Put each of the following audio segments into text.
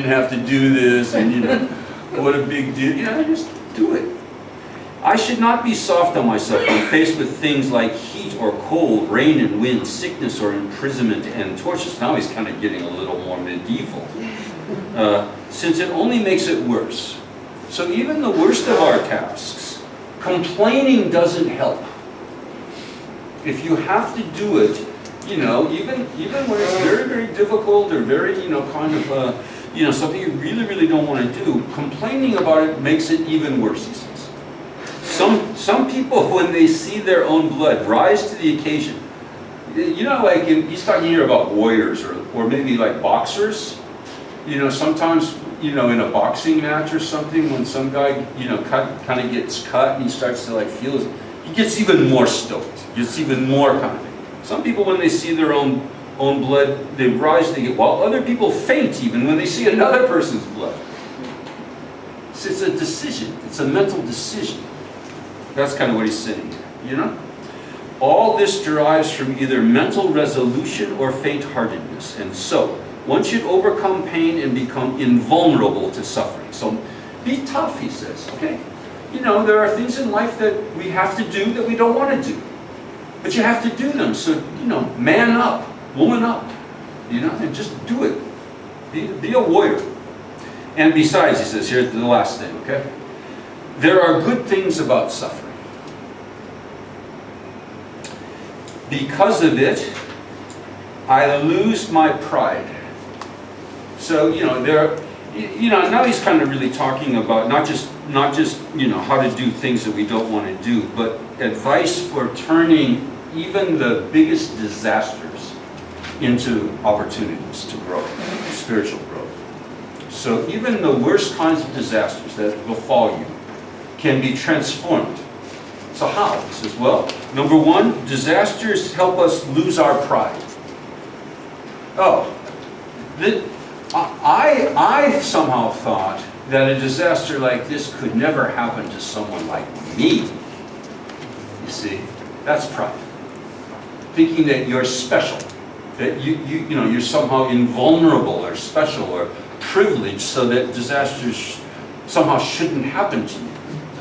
didn't have to do this, and you know, what a big deal. You know, just do it. I should not be soft on myself when faced with things like heat or cold, rain and wind, sickness or imprisonment and tortures. Now he's kind of getting a little more medieval, since it only makes it worse. So even the worst of our tasks, complaining doesn't help. If you have to do it, you know, even when it's very, very difficult or very, you know, kind of, you know, something you really, really don't want to do, complaining about it makes it even worse, he says. Some people, when they see their own blood, rise to the occasion. You know, like he's talking here about warriors or maybe like boxers. You know, sometimes, you know, in a boxing match or something, when some guy, you know, kind of gets cut and he starts to like feel it, he gets even more stoked. Gets even more kind of. Some people, when they see their own blood, they rise to it, while other people faint even when they see another person's blood. So it's a decision. It's a mental decision. That's kind of what he's saying, you know? All this derives from either mental resolution or faint-heartedness. And so, one should overcome pain and become invulnerable to suffering. So, be tough, he says, okay? You know, there are things in life that we have to do that we don't want to do. But you have to do them. So, you know, man up, woman up, you know, and just do it. Be a warrior. And besides, he says, here's the last thing, okay? There are good things about suffering. Because of it, I lose my pride. So, you know, now he's kind of really talking about not just, you know, how to do things that we don't want to do, but advice for turning even the biggest disasters into opportunities to grow, spiritual growth. So even the worst kinds of disasters that befall you can be transformed. So how? He says, well, number one, disasters help us lose our pride. Oh, I somehow thought that a disaster like this could never happen to someone like me. You see, that's pride. Thinking that you're special, that you know, you're somehow invulnerable or special or privileged, so that disasters somehow shouldn't happen to you.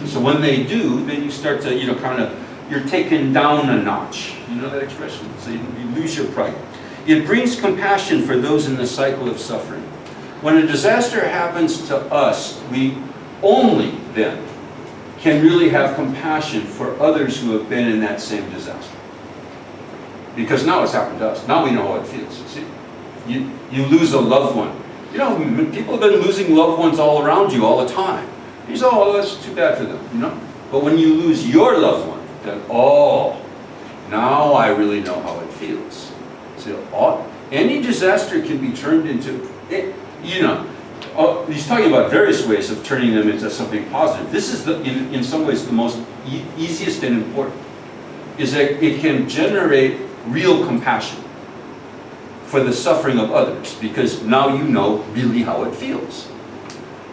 So when they do, then you start to, you know, kind of, you're taken down a notch. You know that expression? So you lose your pride. It brings compassion for those in the cycle of suffering. When a disaster happens to us, we only then can really have compassion for others who have been in that same disaster. Because now it's happened to us. Now we know how it feels. See? You lose a loved one. You know, people have been losing loved ones all around you all the time. You say, oh, that's too bad for them, you know? But when you lose your loved one, then, oh, now I really know how it feels. So any disaster can be turned into, you know, he's talking about various ways of turning them into something positive. This is, in some ways, the most easiest and important, is that it can generate real compassion for the suffering of others, because now you know really how it feels.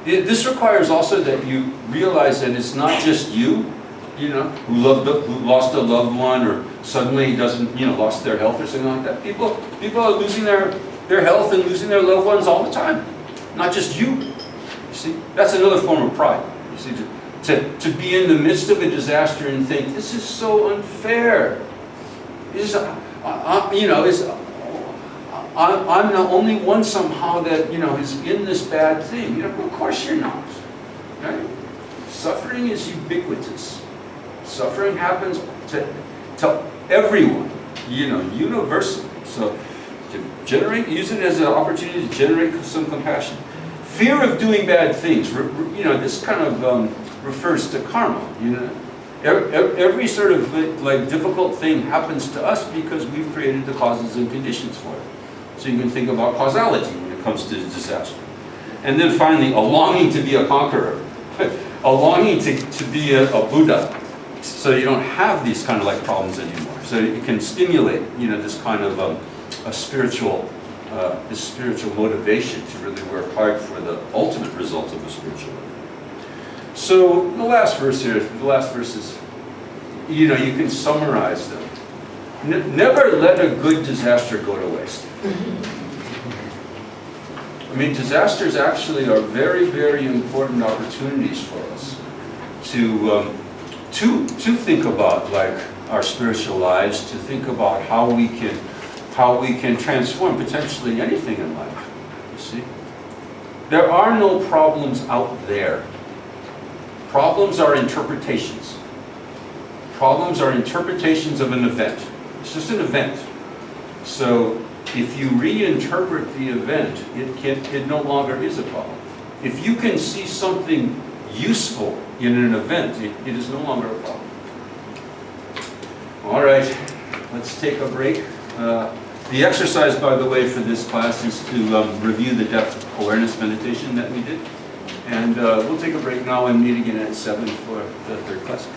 This requires also that you realize that it's not just you, you know, who lost a loved one, or suddenly doesn't, you know, lost their health or something like that. People are losing their health and losing their loved ones all the time. Not just you. You see, that's another form of pride. You see, to be in the midst of a disaster and think, this is so unfair. You know, I'm the only one somehow that, you know, is in this bad thing. You know, of course you're not. Right? Suffering is ubiquitous. Suffering happens to everyone, you know, universally. So use it as an opportunity to generate some compassion. Fear of doing bad things, you know, this kind of refers to karma, you know. Every sort of like difficult thing happens to us because we've created the causes and conditions for it. So you can think about causality when it comes to disaster. And then finally, a longing to be a conqueror, a longing to be a Buddha, so you don't have these kind of like problems anymore. So it can stimulate, you know, this kind of this spiritual motivation to really work hard for the ultimate result of the spiritual life. So the last verse here, the last verses, you know, you can summarize them. Never let a good disaster go to waste. I mean, disasters actually are very, very important opportunities for us to think about like our spiritual lives, to think about how we can transform potentially anything in life. You see, there are no problems out there. Problems are interpretations. Problems are interpretations of an event. It's just an event. So if you reinterpret the event, it no longer is a problem. If you can see something useful in an event, it is no longer a problem. All right, let's take a break. The exercise, by the way, for this class is to review the depth awareness meditation that we did. And we'll take a break now and meet again at 7 for the third class.